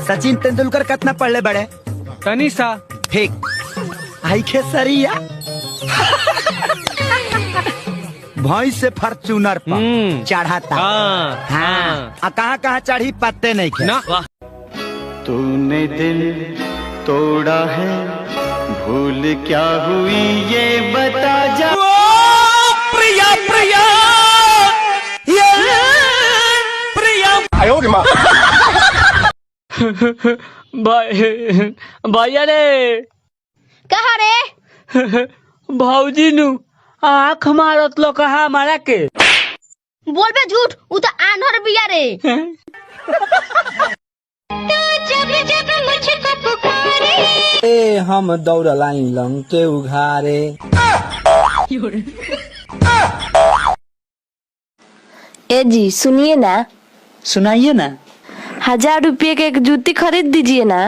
सचिन तेंदुलकर कितना पढ़ले बड़े? तनिषा। ठीक। आई खेसरिया भैंस से फॉर्च्यूनर पर चढ़ाता। हाँ। कहाँ कहाँ चढ़ी पत्ते नहीं खे। तूने दिल तोड़ा है, भूल क्या हुई ये बता जा। प्रिया प्रिया भैया रे कहा रे भाऊजी नु आँख मारत लो कहा हमारा के बोल बे झूठ उ तो आन्हर बिया रे। जब जब मुझको पुकारे ए हम दौड़ लाई लंग के उघारे। ए जी सुनिए ना। सुनाइए ना। 1000 रुपये के एक जूती खरीद दीजिए ना।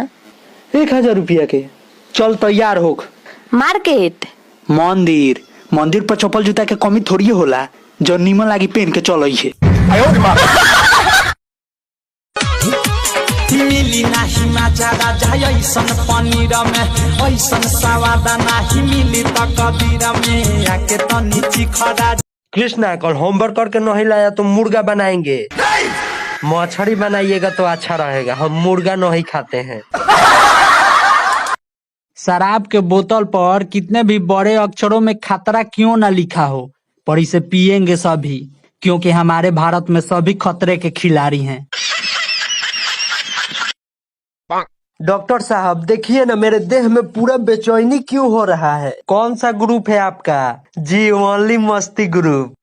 1000 रुपया के। चल तैयार हो। मार्केट मंदिर मंदिर पर चप्पल जूता के कमी थोड़ी होला, जो नीमन लागी पहन के चल है। मिली नाही मजा राजा ऐसन पनीर में, ऐसन स्वाद नाही मिली त कबीर में। आके तो नीची खड़ा। कृष्णा कल होमवर्क करके नहीं लाया तो मुर्गा बनाएंगे। मछली बनाइएगा तो अच्छा रहेगा, हम मुर्गा नहीं खाते हैं। शराब के बोतल पर कितने भी बड़े अक्षरों में खतरा क्यों न लिखा हो, पर इसे पिएंगे सभी, क्योंकि हमारे भारत में सभी खतरे के खिलाड़ी हैं। डॉक्टर साहब देखिए ना, मेरे देह में पूरा बेचैनी क्यों हो रहा है। कौन सा ग्रुप है आपका? जी ओनली मस्ती ग्रुप।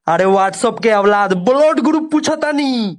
अरे व्हाट्सएप के औलाद ब्लड ग्रुप पूछा था नहीं।